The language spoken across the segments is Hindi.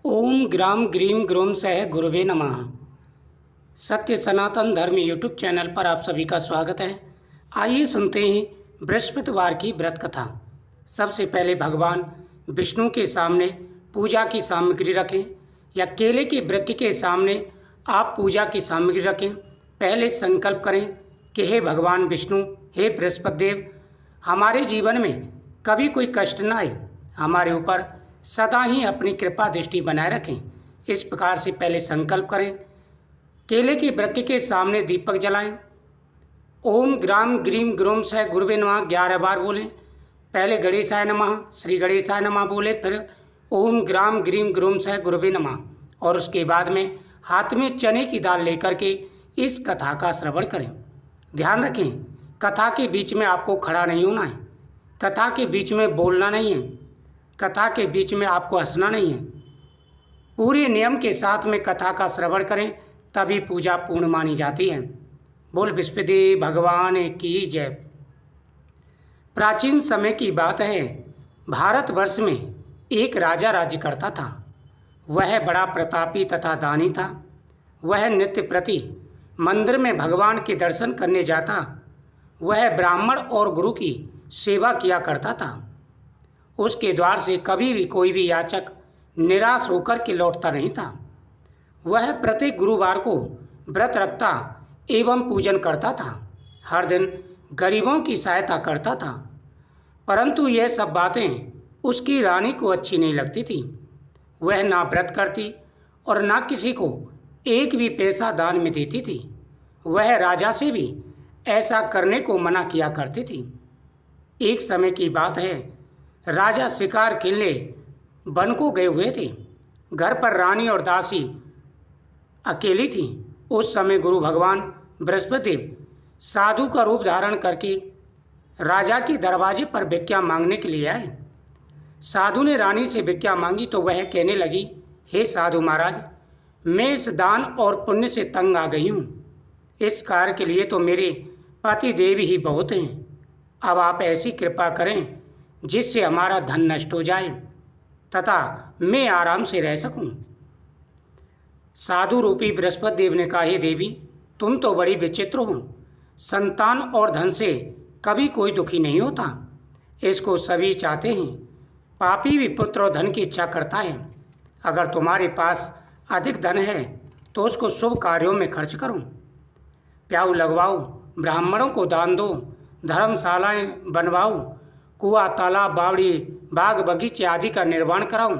ओम ग्राम ग्रीम ग्रोम सह गुरुवे नमः। सत्य सनातन धर्म यूट्यूब चैनल पर आप सभी का स्वागत है। आइए सुनते हैं बृहस्पतिवार की व्रत कथा। सबसे पहले भगवान विष्णु के सामने पूजा की सामग्री रखें या केले के वृक्ष के सामने आप पूजा की सामग्री रखें। पहले संकल्प करें कि हे भगवान विष्णु, हे बृहस्पति देव, हमारे जीवन में कभी कोई कष्ट न आए, हमारे ऊपर सदा ही अपनी कृपा दृष्टि बनाए रखें। इस प्रकार से पहले संकल्प करें। केले के वृक्ष के सामने दीपक जलाएं। ओम ग्राम ग्रीम ग्रोम सह गुरुवे नमः 11 बार बोलें। पहले गणेशाय नमः, श्री गणेशाय नमः बोले, फिर ओम ग्राम ग्रीम ग्रोम सह गुरुवे नमः, और उसके बाद में हाथ में चने की दाल लेकर के इस कथा का श्रवण करें। ध्यान रखें, कथा के बीच में आपको खड़ा नहीं होना है, कथा के बीच में बोलना नहीं है, कथा के बीच में आपको हंसना नहीं है। पूरे नियम के साथ में कथा का श्रवण करें, तभी पूजा पूर्ण मानी जाती है। बोल बृहस्पति भगवान की जय। प्राचीन समय की बात है, भारतवर्ष में एक राजा राज्य करता था। वह बड़ा प्रतापी तथा दानी था। वह नित्य प्रति मंदिर में भगवान के दर्शन करने जाता। वह ब्राह्मण और गुरु की सेवा किया करता था। उसके द्वार से कभी भी कोई भी याचक निराश होकर के लौटता नहीं था। वह प्रत्येक गुरुवार को व्रत रखता एवं पूजन करता था। हर दिन गरीबों की सहायता करता था। परंतु यह सब बातें उसकी रानी को अच्छी नहीं लगती थी। वह ना व्रत करती और ना किसी को एक भी पैसा दान में देती थी। वह राजा से भी ऐसा करने को मना किया करती थी। एक समय की बात है, राजा शिकार खेलने वन को गए हुए थे। घर पर रानी और दासी अकेली थी। उस समय गुरु भगवान बृहस्पति देव साधु का रूप धारण करके राजा के दरवाजे पर भिक्षा मांगने के लिए आए। साधु ने रानी से भिक्षा मांगी तो वह कहने लगी, हे साधु महाराज, मैं इस दान और पुण्य से तंग आ गई हूँ। इस कार्य के लिए तो मेरे पति देव ही बहुत हैं। अब आप ऐसी कृपा करें जिससे हमारा धन नष्ट हो जाए तथा मैं आराम से रह सकूं। साधु रूपी बृहस्पति देव ने कहा, हे देवी, तुम तो बड़ी विचित्र हो। संतान और धन से कभी कोई दुखी नहीं होता। इसको सभी चाहते हैं। पापी भी पुत्र और धन की इच्छा करता है। अगर तुम्हारे पास अधिक धन है तो उसको शुभ कार्यों में खर्च करो। प्याऊ लगवाओ, ब्राह्मणों को दान दो, धर्मशालाएं बनवाओ, कुआं, तालाब, बावड़ी, बाग बगीचे आदि का निर्माण कराओ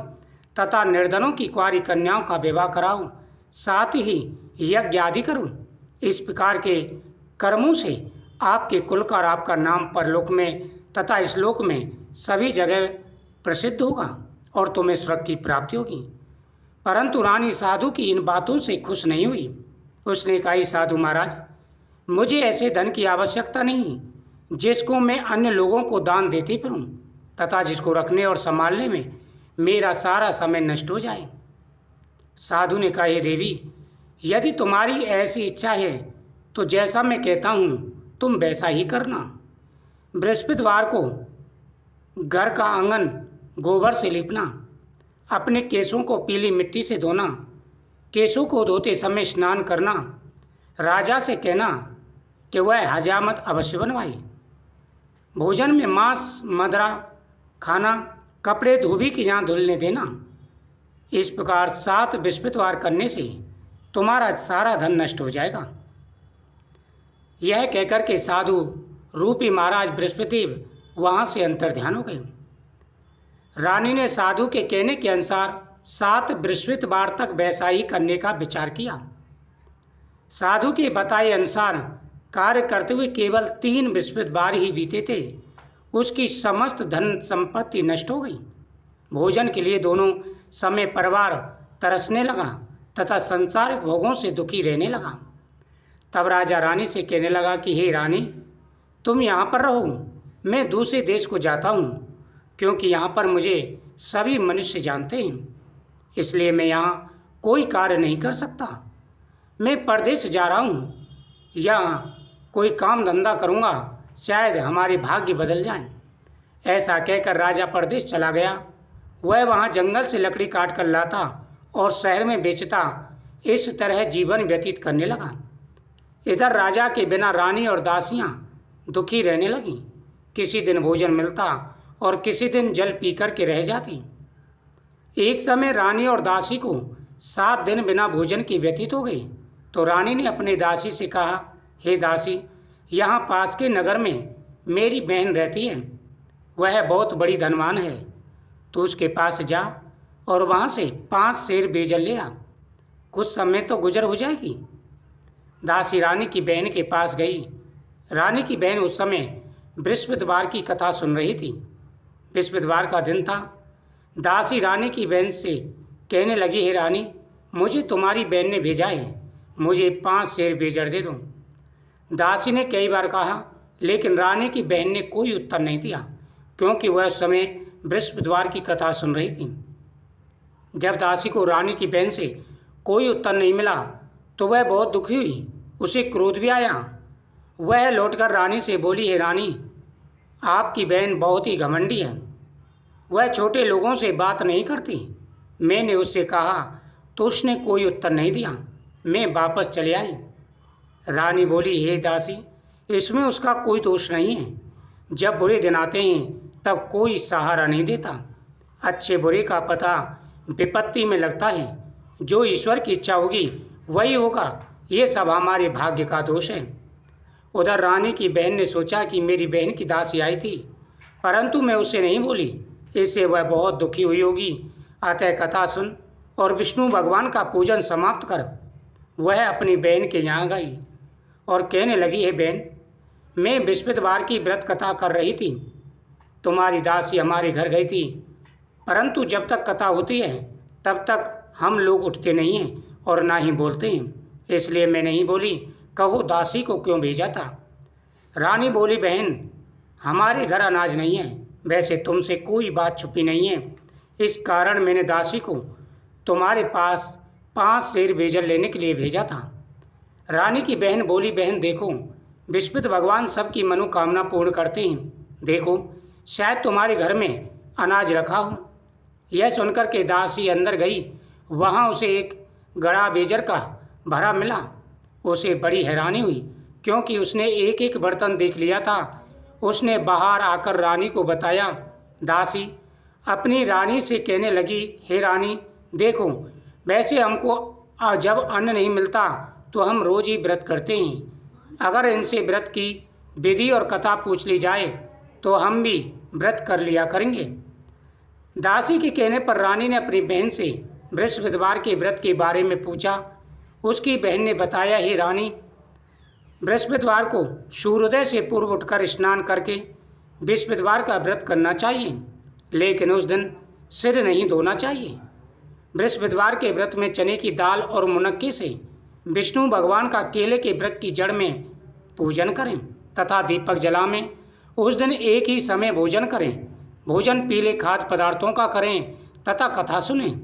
तथा निर्धनों की कुंवारी कन्याओं का विवाह कराओ। साथ ही यज्ञ आदि करो। इस प्रकार के कर्मों से आपके कुल का और आपका नाम परलोक में तथा इस लोक में सभी जगह प्रसिद्ध होगा और तुम्हें स्वर्ग की प्राप्ति होगी। परंतु रानी साधु की इन बातों से खुश नहीं हुई। उसने कहा, साधु महाराज, मुझे ऐसे धन की आवश्यकता नहीं जिसको मैं अन्य लोगों को दान देती फिरूं तथा जिसको रखने और संभालने में मेरा सारा समय नष्ट हो जाए। साधु ने कहा, हे देवी, यदि तुम्हारी ऐसी इच्छा है तो जैसा मैं कहता हूँ तुम वैसा ही करना। बृहस्पतिवार को घर का आंगन गोबर से लिपना, अपने केशों को पीली मिट्टी से धोना, केशों को धोते समय स्नान करना, राजा से कहना कि वह हजामत अवश्य बनवाए। भोजन में मांस मदिरा खाना, कपड़े धोबी की यहाँ धुलने देना। इस प्रकार 7 बृहस्पतिवार करने से तुम्हारा सारा धन नष्ट हो जाएगा। यह कहकर के साधु रूपी महाराज बृहस्पति वहाँ से अंतर्ध्यान हो गए। रानी ने साधु के कहने के अनुसार 7 बृहस्पतिवार तक वैसा ही करने का विचार किया। साधु के बताए अनुसार कार्य करते हुए केवल 3 बृहस्पतिवार ही बीते थे। उसकी समस्त धन संपत्ति नष्ट हो गई। भोजन के लिए दोनों समय परिवार तरसने लगा तथा संसारिक भोगों से दुखी रहने लगा। तब राजा रानी से कहने लगा कि हे रानी, तुम यहाँ पर रहो, मैं दूसरे देश को जाता हूँ, क्योंकि यहाँ पर मुझे सभी मनुष्य जानते हैं, इसलिए मैं यहाँ कोई कार्य नहीं कर सकता। मैं परदेश जा रहा हूँ, या कोई काम धंधा करूँगा, शायद हमारे भाग्य बदल जाएं। ऐसा कहकर राजा परदेश चला गया। वह वहाँ जंगल से लकड़ी काट कर लाता और शहर में बेचता इस तरह जीवन व्यतीत करने लगा। इधर राजा के बिना रानी और दासियां दुखी रहने लगीं। किसी दिन भोजन मिलता और किसी दिन जल पी कर के रह जाती। एक समय रानी और दासी को 7 दिन बिना भोजन के व्यतीत हो गई। तो रानी ने अपनी दासी से कहा, हे दासी, यहाँ पास के नगर में मेरी बहन रहती है। वह बहुत बड़ी धनवान है। तू उसके पास जा और वहाँ से 5 सेर बेजल ले आ। कुछ समय तो गुजर हो जाएगी। दासी रानी की बहन के पास गई। रानी की बहन उस समय बृहस्पतिवार की कथा सुन रही थी। बृहस्पतिवार का दिन था। दासी रानी की बहन से कहने लगी, हे रानी, मुझे तुम्हारी बहन ने भेजा है, मुझे 5 सेर बेजर दे दो। दासी ने कई बार कहा, लेकिन रानी की बहन ने कोई उत्तर नहीं दिया, क्योंकि वह उस समय बृहस्पतिवार की कथा सुन रही थी। जब दासी को रानी की बहन से कोई उत्तर नहीं मिला तो वह बहुत दुखी हुई। उसे क्रोध भी आया। वह लौटकर रानी से बोली, हे रानी, आपकी बहन बहुत ही घमंडी है। वह छोटे लोगों से बात नहीं करती। मैंने उससे कहा तो उसने कोई उत्तर नहीं दिया। मैं वापस चले आई। रानी बोली, हे दासी, इसमें उसका कोई दोष नहीं है। जब बुरे दिन आते हैं तब कोई सहारा नहीं देता। अच्छे बुरे का पता विपत्ति में लगता है। जो ईश्वर की इच्छा होगी वही होगा। ये सब हमारे भाग्य का दोष है। उधर रानी की बहन ने सोचा कि मेरी बहन की दासी आई थी, परंतु मैं उससे नहीं बोली। इससे वह बहुत दुखी हुई होगी। अतः कथा सुन और विष्णु भगवान का पूजन समाप्त कर वह अपनी बहन के यहाँ गई और कहने लगी, हे बहन, मैं बृहस्पतिवार की व्रत कथा कर रही थी। तुम्हारी दासी हमारे घर गई थी, परंतु जब तक कथा होती है तब तक हम लोग उठते नहीं हैं और ना ही बोलते हैं, इसलिए मैं नहीं बोली। कहो दासी को क्यों भेजा था? रानी बोली, बहन, हमारे घर अनाज नहीं है। वैसे तुमसे कोई बात छुपी नहीं है। इस कारण मैंने दासी को तुम्हारे पास 5 सेर बेजल लेने के लिए भेजा था। रानी की बहन बोली, बहन देखो, बृहस्पति भगवान सबकी मनोकामना पूर्ण करते हैं। देखो, शायद तुम्हारे घर में अनाज रखा हो। यह सुनकर के दासी अंदर गई। वहाँ उसे एक गड़ा बेजर का भरा मिला। उसे बड़ी हैरानी हुई, क्योंकि उसने एक एक बर्तन देख लिया था। उसने बाहर आकर रानी को बताया। दासी अपनी रानी से कहने लगी, हे रानी, देखो, वैसे हमको जब अन्न नहीं मिलता तो हम रोज ही व्रत करते हैं। अगर इनसे व्रत की विधि और कथा पूछ ली जाए तो हम भी व्रत कर लिया करेंगे। दासी के कहने पर रानी ने अपनी बहन से बृहस्पतिवार के व्रत के बारे में पूछा। उसकी बहन ने बताया, हे रानी, बृहस्पतिवार को सूर्योदय से पूर्व उठकर स्नान करके बृहस्पतिवार का व्रत करना चाहिए, लेकिन उस दिन सिर नहीं धोना चाहिए। बृहस्पतिवार के व्रत में चने की दाल और मुनक्के से विष्णु भगवान का केले के वृक्ष की जड़ में पूजन करें तथा दीपक जलाएं। उस दिन एक ही समय भोजन करें। भोजन पीले खाद्य पदार्थों का करें तथा कथा सुनें।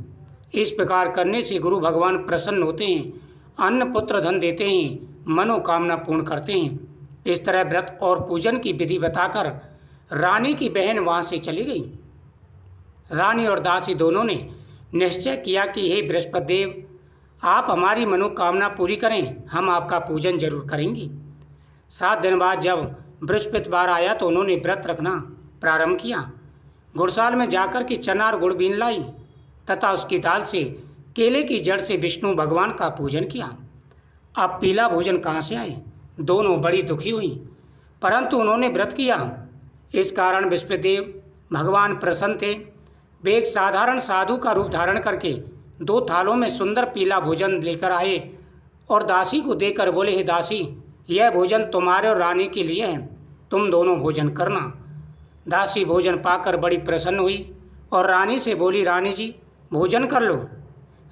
इस प्रकार करने से गुरु भगवान प्रसन्न होते हैं, अन्न पुत्र धन देते हैं, मनोकामना पूर्ण करते हैं। इस तरह व्रत और पूजन की विधि बताकर रानी की बहन वहाँ से चली गई। रानी और दासी दोनों ने निश्चय किया कि हे बृहस्पति देव, आप हमारी मनोकामना पूरी करें, हम आपका पूजन जरूर करेंगे। 7 दिन बाद जब बृहस्पतिवार आया तो उन्होंने व्रत रखना प्रारंभ किया। गुड़साल में जाकर के चना और गुड़ बीन लाई तथा उसकी दाल से केले की जड़ से विष्णु भगवान का पूजन किया। अब पीला भोजन कहाँ से आए? दोनों बड़ी दुखी हुई, परंतु उन्होंने व्रत किया। इस कारण बृहस्पति देव भगवान प्रसन्न थे। वे एक साधारण साधु का रूप धारण करके 2 थालों में सुंदर पीला भोजन लेकर आए और दासी को देकर बोले, हे दासी, यह भोजन तुम्हारे और रानी के लिए है, तुम दोनों भोजन करना। दासी भोजन पाकर बड़ी प्रसन्न हुई और रानी से बोली, रानी जी, भोजन कर लो।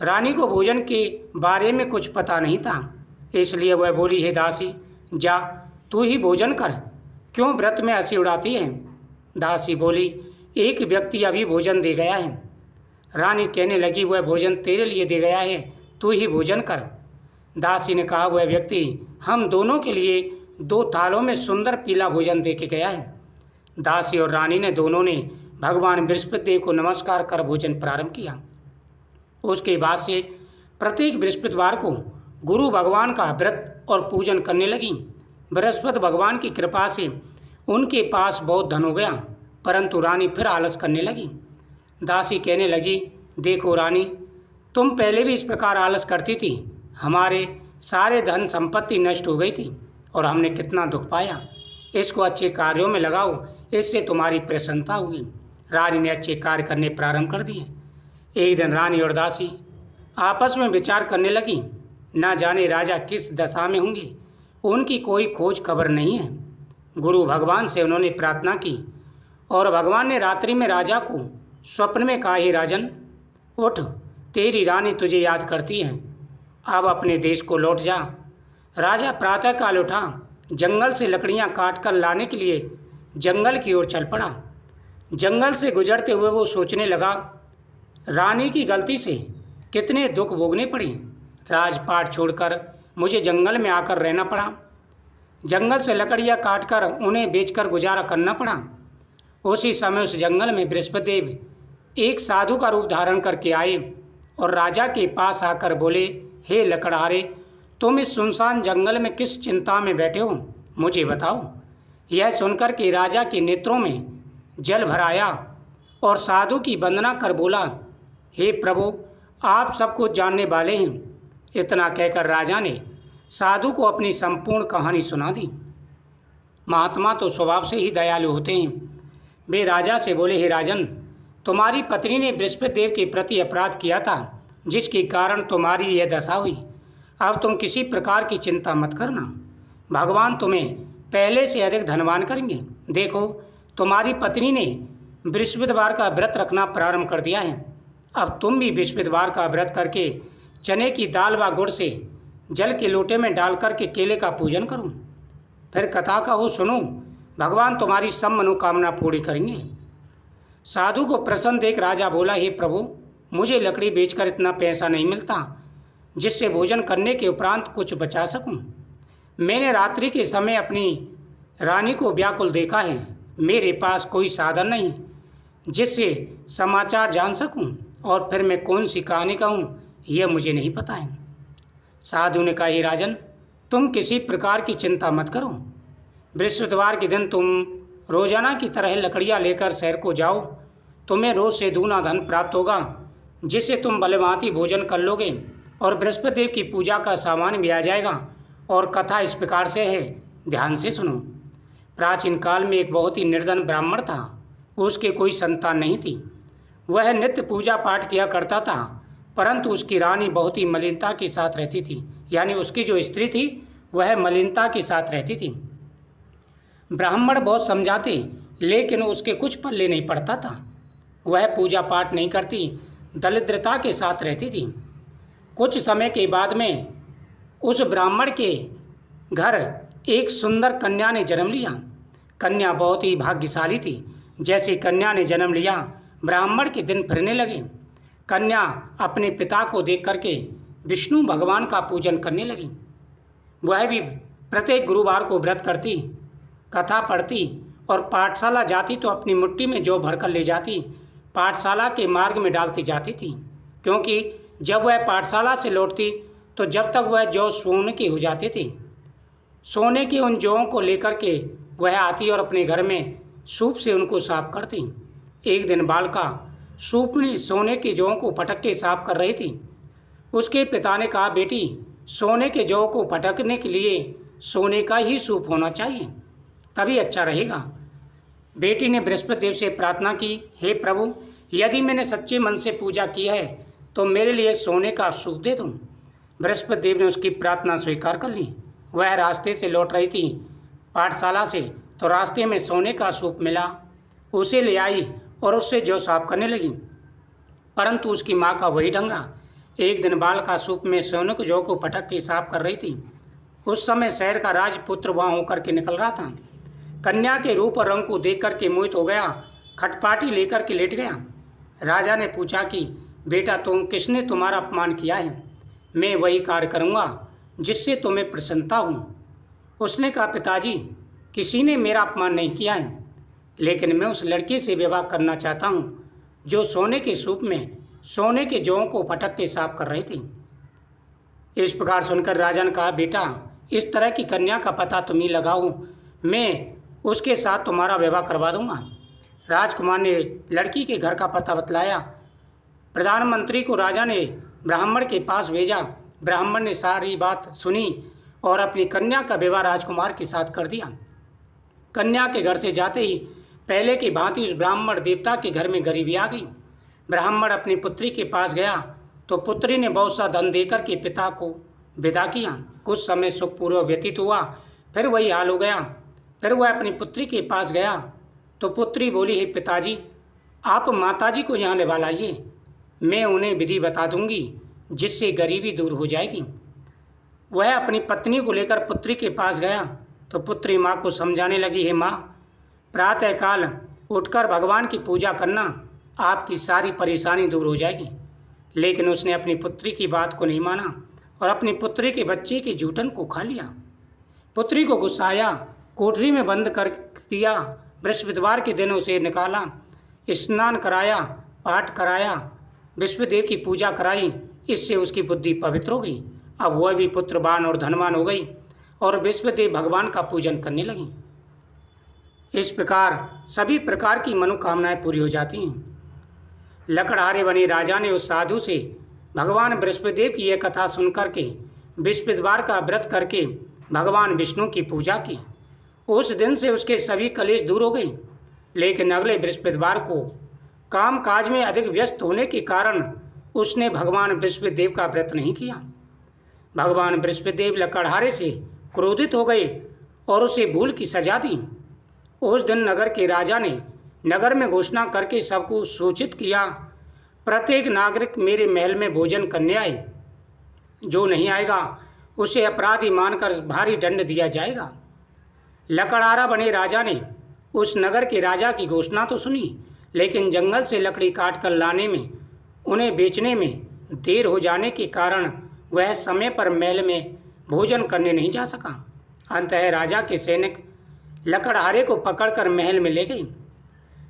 रानी को भोजन के बारे में कुछ पता नहीं था, इसलिए वह बोली, हे दासी, जा तू ही भोजन कर, क्यों व्रत में हंसी उड़ाती है? दासी बोली, एक व्यक्ति अभी भोजन दे गया है। रानी कहने लगी, वह भोजन तेरे लिए दे गया है, तू ही भोजन कर। दासी ने कहा, वह व्यक्ति हम दोनों के लिए 2 थालों में सुंदर पीला भोजन दे के गया है। दासी और रानी ने दोनों ने भगवान बृहस्पति देव को नमस्कार कर भोजन प्रारंभ किया। उसके बाद से प्रत्येक बृहस्पतिवार को गुरु भगवान का व्रत और पूजन करने लगी। बृहस्पति भगवान की कृपा से उनके पास बहुत धन हो गया, परंतु रानी फिर आलस करने लगी। दासी कहने लगी, देखो रानी, तुम पहले भी इस प्रकार आलस करती थी, हमारे सारे धन संपत्ति नष्ट हो गई थी और हमने कितना दुख पाया। इसको अच्छे कार्यों में लगाओ, इससे तुम्हारी प्रसन्नता होगी। रानी ने अच्छे कार्य करने प्रारंभ कर दिए। एक दिन रानी और दासी आपस में विचार करने लगी, न जाने राजा किस दशा में होंगे, उनकी कोई खोज खबर नहीं है। गुरु भगवान से उन्होंने प्रार्थना की और भगवान ने रात्रि में राजा को स्वप्न में कहा, हे राजन, उठ, तेरी रानी तुझे याद करती है, अब अपने देश को लौट जा। राजा प्रातःकाल उठा, जंगल से लकड़ियां काटकर लाने के लिए जंगल की ओर चल पड़ा। जंगल से गुजरते हुए वो सोचने लगा, रानी की गलती से कितने दुख भोगने पड़े। राजपाट छोड़कर मुझे जंगल में आकर रहना पड़ा। जंगल से लकड़ियां काटकर उन्हें बेचकर गुजारा करना पड़ा। उसी समय उस जंगल में बृहस्पति देव एक साधु का रूप धारण करके आए और राजा के पास आकर बोले, हे लकड़हारे, तुम इस सुनसान जंगल में किस चिंता में बैठे हो, मुझे बताओ। यह सुनकर के राजा के नेत्रों में जल भर आया और साधु की वंदना कर बोला, हे प्रभु, आप सब कुछ जानने वाले हैं। इतना कहकर राजा ने साधु को अपनी संपूर्ण कहानी सुना दी। महात्मा तो स्वभाव से ही दयालु होते हैं। वे राजा से बोले, हे राजन, तुम्हारी पत्नी ने बृहस्पति देव के प्रति अपराध किया था, जिसके कारण तुम्हारी यह दशा हुई। अब तुम किसी प्रकार की चिंता मत करना, भगवान तुम्हें पहले से अधिक धनवान करेंगे। देखो, तुम्हारी पत्नी ने बृहस्पतिवार का व्रत रखना प्रारंभ कर दिया है। अब तुम भी बृहस्पतिवार का व्रत करके चने की दाल व गुड़ से जल के लोटे में डाल करके केले का पूजन करो। फिर कथा कहो, सुनो, भगवान तुम्हारी सब मनोकामना पूरी करेंगे। साधु को प्रसन्न देख राजा बोला, हे प्रभु, मुझे लकड़ी बेचकर इतना पैसा नहीं मिलता जिससे भोजन करने के उपरांत कुछ बचा सकूं। मैंने रात्रि के समय अपनी रानी को व्याकुल देखा है। मेरे पास कोई साधन नहीं जिससे समाचार जान सकूं, और फिर मैं कौन सी कहानी कहूं, यह मुझे नहीं पता है। साधु ने कहा, हे राजन, तुम किसी प्रकार की चिंता मत करो। बृहस्पतिवार के दिन तुम रोजाना की तरह लकड़ियां लेकर शहर को जाओ। तुम्हें रोज से दूना धन प्राप्त होगा, जिससे तुम भलीभांति भोजन कर लोगे और बृहस्पति देव की पूजा का सामान भी आ जाएगा। और कथा इस प्रकार से है, ध्यान से सुनो। प्राचीन काल में एक बहुत ही निर्धन ब्राह्मण था। उसके कोई संतान नहीं थी। वह नित्य पूजा पाठ किया करता था, परंतु उसकी रानी बहुत ही मलिनता के साथ रहती थी। यानी उसकी जो स्त्री थी वह मलिनता के साथ रहती थी। ब्राह्मण बहुत समझाते, लेकिन उसके कुछ पल्ले नहीं पड़ता था। वह पूजा पाठ नहीं करती, दरिद्रता के साथ रहती थी। कुछ समय के बाद में उस ब्राह्मण के घर एक सुंदर कन्या ने जन्म लिया। कन्या बहुत ही भाग्यशाली थी। जैसे कन्या ने जन्म लिया, ब्राह्मण के दिन फिरने लगे। कन्या अपने पिता को देख करके विष्णु भगवान का पूजन करने लगी। वह भी प्रत्येक गुरुवार को व्रत करती, कथा पढ़ती और पाठशाला जाती तो अपनी मुट्ठी में जौ भरकर ले जाती, पाठशाला के मार्ग में डालती जाती थी। क्योंकि जब वह पाठशाला से लौटती तो जब तक वह जौ सोने की हो जाती थी, सोने की उन जौं को लेकर के वह आती और अपने घर में सूप से उनको साफ करती। एक दिन बालिका सूप में सोने के जौ को पटक के साफ कर रही थी। उसके पिता ने कहा, बेटी, सोने के जौ को पटकने के लिए सोने का ही सूप होना चाहिए, तभी अच्छा रहेगा। बेटी ने बृहस्पति देव से प्रार्थना की, हे प्रभु, यदि मैंने सच्चे मन से पूजा की है तो मेरे लिए सोने का सूप दे दो। बृहस्पति देव ने उसकी प्रार्थना स्वीकार कर ली। वह रास्ते से लौट रही थी पाठशाला से, तो रास्ते में सोने का सूप मिला। उसे ले आई और उससे जौ साफ करने लगी, परंतु उसकी माँ का वही ढंग रहा। एक दिन बालिका सूप में सोने के जौ को पटक के साफ कर रही थी। उस समय शहर का राजपुत्र वहाँ होकर के निकल रहा था। कन्या के रूप और रंग को देख कर के मोहित हो गया, खटपाटी लेकर के लेट गया। राजा ने पूछा कि बेटा, किसने तुम्हारा अपमान किया है? मैं वही कार्य करूँगा जिससे तुम्हें प्रसन्नता हो। उसने कहा, पिताजी, किसी ने मेरा अपमान नहीं किया है, लेकिन मैं उस लड़की से विवाह करना चाहता हूँ जो सोने के सूप में सोने के जौं को फटक के साफ कर रही थी। इस प्रकार सुनकर राजा ने कहा, बेटा, इस तरह की कन्या का पता तुम ही लगाओ, मैं उसके साथ तुम्हारा विवाह करवा दूंगा। राजकुमार ने लड़की के घर का पता बतलाया। प्रधानमंत्री को राजा ने ब्राह्मण के पास भेजा। ब्राह्मण ने सारी बात सुनी और अपनी कन्या का विवाह राजकुमार के साथ कर दिया। कन्या के घर से जाते ही पहले की भांति उस ब्राह्मण देवता के घर में गरीबी आ गई। ब्राह्मण अपनी पुत्री के पास गया तो पुत्री ने बहुत सा धन देकर के पिता को विदा किया। कुछ समय सुखपूर्वक व्यतीत हुआ, फिर वही हाल हो गया। फिर वह अपनी पुत्री के पास गया तो पुत्री बोली, हे पिताजी, आप माताजी को यहाँ लेवा लाइए, मैं उन्हें विधि बता दूंगी जिससे गरीबी दूर हो जाएगी। वह अपनी पत्नी को लेकर पुत्री के पास गया तो पुत्री माँ को समझाने लगी, हे माँ, प्रातःकाल उठकर भगवान की पूजा करना, आपकी सारी परेशानी दूर हो जाएगी। लेकिन उसने अपनी पुत्री की बात को नहीं माना और अपनी पुत्री के बच्चे के जूठन को खा लिया। पुत्री को गुस्सा आया, कोठरी में बंद कर दिया। बृहस्पतिवार के दिन उसे निकाला, स्नान कराया, पाठ कराया, विश्वदेव की पूजा कराई। इससे उसकी बुद्धि पवित्र हो गई। अब वह भी पुत्रवान और धनवान हो गई और विश्वदेव भगवान का पूजन करने लगी। इस प्रकार सभी प्रकार की मनोकामनाएं पूरी हो जाती हैं। लकड़हारे बने राजा ने उस साधु से भगवान बृहस्पतिदेव की यह कथा सुनकर के बृहस्पतिवार का व्रत करके भगवान विष्णु की पूजा की। उस दिन से उसके सभी कलेश दूर हो गए। लेकिन अगले बृहस्पतिवार को काम काज में अधिक व्यस्त होने के कारण उसने भगवान बृहस्पतिदेव का व्रत नहीं किया। भगवान बृहस्पतिदेव लकड़हारे से क्रोधित हो गए और उसे भूल की सजा दी। उस दिन नगर के राजा ने नगर में घोषणा करके सबको सूचित किया, प्रत्येक नागरिक मेरे महल में भोजन करने आए। जो नहीं आएगा उसे अपराधी मानकर भारी दंड दिया जाएगा। लकड़हारा बने राजा ने उस नगर के राजा की घोषणा तो सुनी, लेकिन जंगल से लकड़ी काट कर लाने में, उन्हें बेचने में देर हो जाने के कारण वह समय पर महल में भोजन करने नहीं जा सका। अंततः राजा के सैनिक लकड़हारे को पकड़कर महल में ले गए।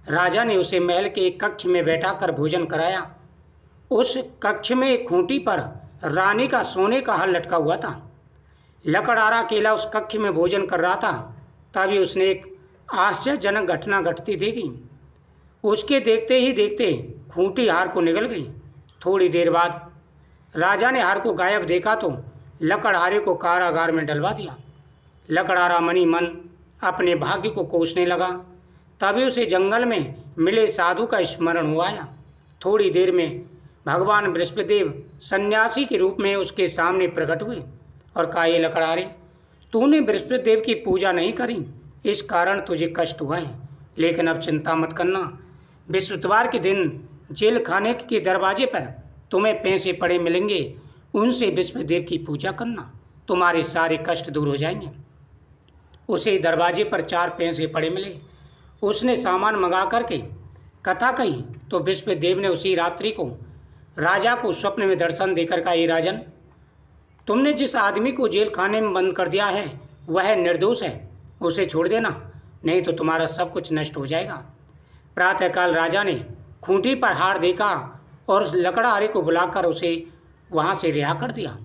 राजा ने उसे महल के एक कक्ष में बैठाकर भोजन कराया। उस कक्ष में एक खूंटी पर रानी का सोने का हार लटका हुआ था। लकड़हारा अकेला उस कक्ष में भोजन कर रहा था। तभी उसने एक आश्चर्यजनक घटना घटती देखी। उसके देखते ही देखते खूंटी हार को निगल गई। थोड़ी देर बाद राजा ने हार को गायब देखा तो लकड़हारे को कारागार में डलवा दिया। लकड़हारा मनी मन अपने भाग्य को कोसने लगा। तभी उसे जंगल में मिले साधु का स्मरण हो आया। थोड़ी देर में भगवान बृहस्पतिदेव सन्यासी के रूप में उसके सामने प्रकट हुए और कहा, ये लकड़हारे, तूने बृहस्पतिदेव की पूजा नहीं करी, इस कारण तुझे कष्ट हुआ है। लेकिन अब चिंता मत करना, बृहस्पतिवार के दिन जेल खाने के दरवाजे पर तुम्हें पैसे पड़े मिलेंगे, उनसे बृहस्पतिदेव की पूजा करना, तुम्हारे सारे कष्ट दूर हो जाएंगे। उसे दरवाजे पर 4 पैसे पड़े मिले। उसने सामान मंगा करके कथा कही तो बृहस्पतिदेव ने उसी रात्रि को राजा को स्वप्न में दर्शन देकर कहा, ये राजन, तुमने जिस आदमी को जेल खाने में बंद कर दिया है वह निर्दोष है, उसे छोड़ देना, नहीं तो तुम्हारा सब कुछ नष्ट हो जाएगा। प्रातःकाल राजा ने खूंटी पर हार देखा और लकड़हारे को बुलाकर उसे वहाँ से रिहा कर दिया।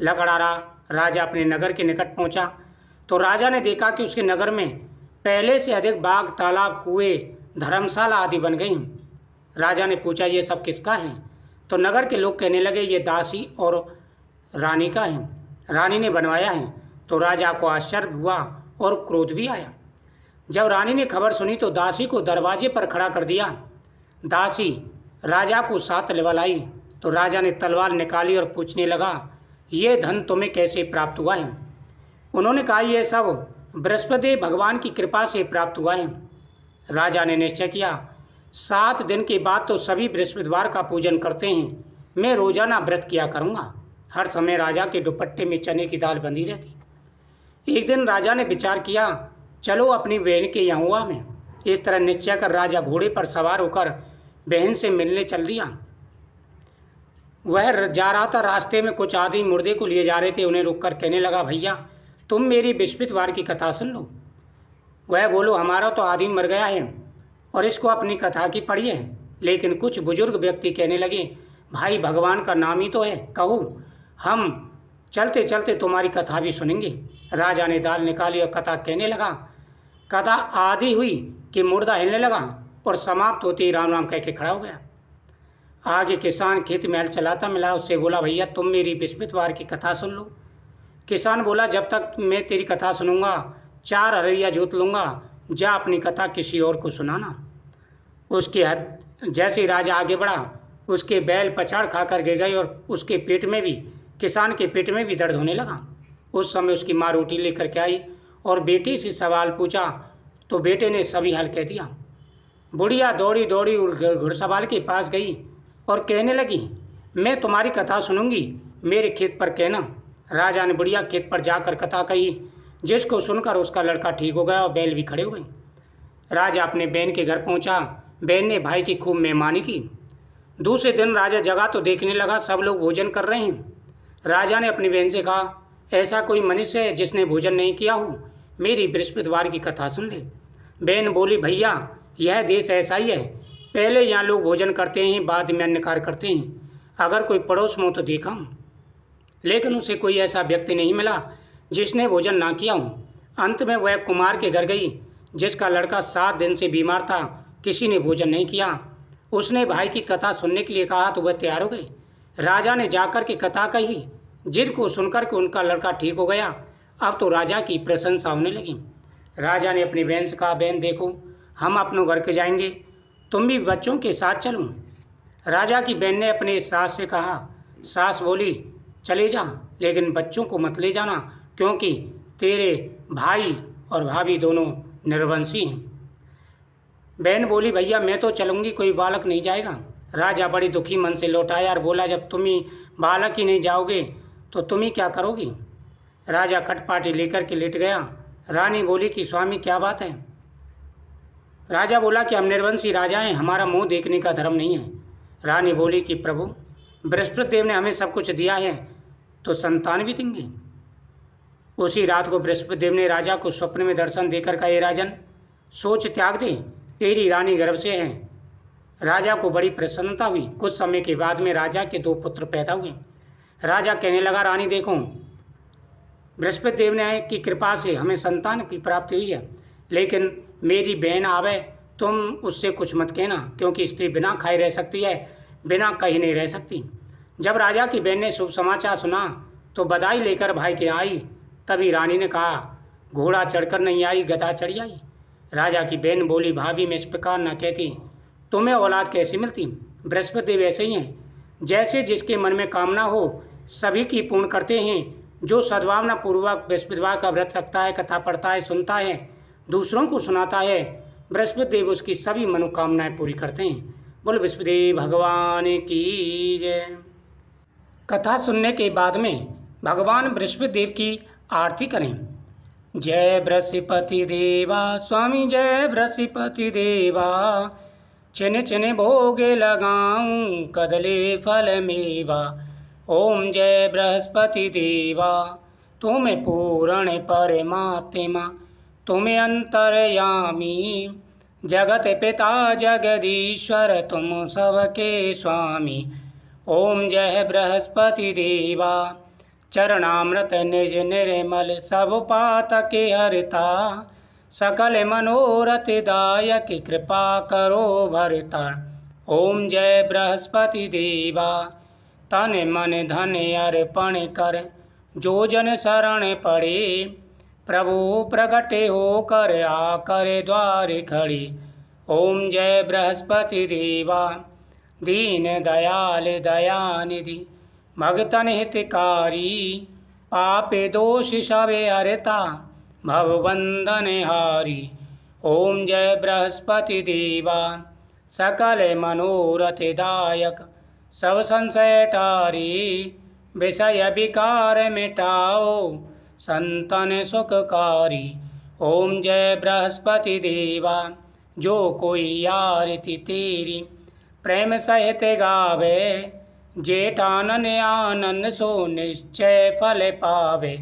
लकड़हारा राजा अपने नगर के निकट पहुँचा तो राजा ने देखा कि उसके नगर में पहले से अधिक बाग, तालाब, कुएं, धर्मशाला आदि बन गई। राजा ने पूछा, ये सब किसका है? तो नगर के लोग कहने लगे, ये दासी और रानी का है, रानी ने बनवाया है। तो राजा को आश्चर्य हुआ और क्रोध भी आया। जब रानी ने खबर सुनी तो दासी को दरवाजे पर खड़ा कर दिया। दासी राजा को साथ लेवा लाई तो राजा ने तलवार निकाली और पूछने लगा, ये धन तुम्हें कैसे प्राप्त हुआ है? उन्होंने कहा, यह सब बृहस्पति भगवान की कृपा से प्राप्त हुआ है। राजा ने निश्चय किया, 7 दिन के बाद तो सभी बृहस्पतिवार का पूजन करते हैं, मैं रोजाना व्रत किया करूँगा। हर समय राजा के दुपट्टे में चने की दाल बंधी रहती। एक दिन राजा ने विचार किया, चलो अपनी बहन के यहाँ हुआ में। इस तरह निश्चय कर राजा घोड़े पर सवार होकर बहन से मिलने चल दिया। वह जा रहा था, रास्ते में कुछ आदमी मुर्दे को लिए जा रहे थे। उन्हें रोककर कहने लगा, भैया तुम मेरी बृहस्पतिवार की कथा सुन लो। वह बोलो, हमारा तो आदमी मर गया है और इसको अपनी कथा की पढ़ी है। लेकिन कुछ बुजुर्ग व्यक्ति कहने लगे, भाई भगवान का नाम ही तो है, कहो हम चलते चलते तुम्हारी कथा भी सुनेंगे। राजा ने दाल निकाली और कथा कहने लगा। कथा आधी हुई कि मुर्दा हिलने लगा और समाप्त होते ही राम राम कह के खड़ा हो गया। आगे किसान खेत में हल चलाता मिला, उससे बोला भैया तुम मेरी बृहस्पतिवार की कथा सुन लो। किसान बोला जब तक मैं तेरी कथा सुनूंगा 4 हरैया जोत लूँगा, जा अपनी कथा किसी और को सुनाना। उसके हद जैसे ही राजा आगे बढ़ा, उसके बैल पछाड़ खाकर गिर गए और उसके पेट में भी, किसान के पेट में भी दर्द होने लगा। उस समय उसकी माँ रोटी लेकर के आई और बेटे से सवाल पूछा तो बेटे ने सभी हल कह दिया। बुढ़िया दौड़ी दौड़ी घुड़सवार के पास गई और कहने लगी मैं तुम्हारी कथा सुनूंगी, मेरे खेत पर कहना। राजा ने बुढ़िया खेत पर जाकर कथा कही, जिसको सुनकर उसका लड़का ठीक हो गया और बैल भी खड़े हो गए। राजा अपने बहन के घर पहुंचा। बहन ने भाई की खूब मेहमानी की। दूसरे दिन राजा जगा तो देखने लगा सब लोग भोजन कर रहे हैं। राजा ने अपनी बहन से कहा ऐसा कोई मनुष्य है जिसने भोजन नहीं किया हो, मेरी बृहस्पतिवार की कथा सुन ले। बहन बोली भैया यह देश ऐसा ही है, पहले यहाँ लोग भोजन करते हैं, बाद में अन्य कार्य करते हैं। अगर कोई पड़ोस में हो तो देखा हूँ, लेकिन उसे कोई ऐसा व्यक्ति नहीं मिला जिसने भोजन ना किया हो। अंत में वह कुमार के घर गई जिसका लड़का 7 दिन से बीमार था, किसी ने भोजन नहीं किया। उसने भाई की कथा सुनने के लिए कहा तो वह तैयार हो गए। राजा ने जाकर के कथा कही, जिनको सुनकर के उनका लड़का ठीक हो गया। अब तो राजा की प्रशंसा होने लगी। राजा ने अपनी बहन से कहा बहन देखो हम अपने घर के जाएंगे, तुम भी बच्चों के साथ चलो। राजा की बहन ने अपने सास से कहा। सास बोली चले जा, लेकिन बच्चों को मत ले जाना, क्योंकि तेरे भाई और भाभी दोनों निर्वंशी हैं। बहन बोली भैया मैं तो चलूँगी, कोई बालक नहीं जाएगा। राजा बड़ी दुखी मन से लौट आया और बोला जब तुम ही बालक ही नहीं जाओगे तो तुम ही क्या करोगी। राजा खटपाटी लेकर के लेट गया। रानी बोली कि स्वामी क्या बात है। राजा बोला कि हम निर्वंशी राजा हैं, हमारा मुंह देखने का धर्म नहीं है। रानी बोली कि प्रभु बृहस्पति देव ने हमें सब कुछ दिया है तो संतान भी देंगे। उसी रात को बृहस्पति देव ने राजा को स्वप्न में दर्शन देकर कहा, हे राजन सोच त्याग दे, तेरी रानी गर्भ से है। राजा को बड़ी प्रसन्नता हुई। कुछ समय के बाद में राजा के 2 पुत्र पैदा हुए। राजा कहने लगा रानी देखो बृहस्पति देव ने की कृपा से हमें संतान की प्राप्ति हुई है, लेकिन मेरी बहन आवे तुम उससे कुछ मत कहना, क्योंकि स्त्री बिना खाए रह सकती है, बिना कहीं नहीं रह सकती। जब राजा की बहन ने शुभ समाचार सुना तो बधाई लेकर भाई के आई। तभी रानी ने कहा घोड़ा चढ़कर नहीं आई, गधा चढ़ी आई। राजा की बहन बोली भाभी मैं इस प्रकार न कहती, तुम्हें औलाद कैसे मिलती। बृहस्पति देव ऐसे ही हैं, जैसे जिसके मन में कामना हो सभी की पूर्ण करते हैं। जो सद्भावना पूर्वक बृहस्पतिवार का व्रत रखता है, कथा पढ़ता है, सुनता है, दूसरों को सुनाता है, बृहस्पति देव उसकी सभी मनोकामनाएं पूरी करते हैं। बोल बृहस्पति देव भगवान की जय। कथा सुनने के बाद में भगवान बृहस्पति देव की आरती करें। जय बृहस्पति देवा स्वामी जय बृहस्पति देवा, चने चने भोगे लगाऊं कदले फल मेवा। ओम जय बृहस्पति देवा तुम पूर्ण परमात्मा, तुम्हें अंतर्यामी, जगत पिता जगदीश्वर तुम सबके स्वामी। ओम जय बृहस्पति देवा चरणामृत निज निर्मल, सब पातक हरता, सकल मनोरथ दायक कृपा करो भरता। ओम जय बृहस्पति देवा तन मन धन अर्पण कर, जो जन शरण पड़े, प्रभु प्रगटे होकर आकर द्वार खड़े। ओम जय बृहस्पति देवा दीन दयाल दयानिधि, भगतन हितकारी, पापे दोष सबे हरता, भवबंधन हारी। ओम जय बृहस्पति देवा सकल मनोरथ दायक, सब संशय टारी, विषय विकार मिटाओ, संतन सुखकारी। ओम जय बृहस्पति देवा जो कोई आरती तेरी, प्रेम सहित गावे, जेठानन आनंद सो निश्चय फल पावे।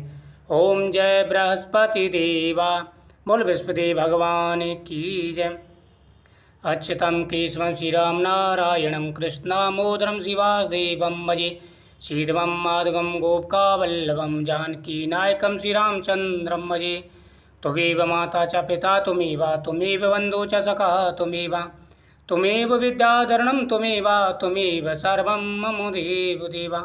ओम जय बृहस्पति देवा बोल बृहस्पति भगवान की जय। अच्युतं केशवं श्रीराम नारायणं कृष्णामोदरं शिवासदेवं भजे श्रीधवं माधवं गोपकावल्लभं जानकीनायकं श्रीरामचन्द्रं भजे। त्वमेव माता च पिता त्वमेव बन्धु च सखा त्वमेव विद्याधरणं त्वमेव सर्वं मम देव देवा।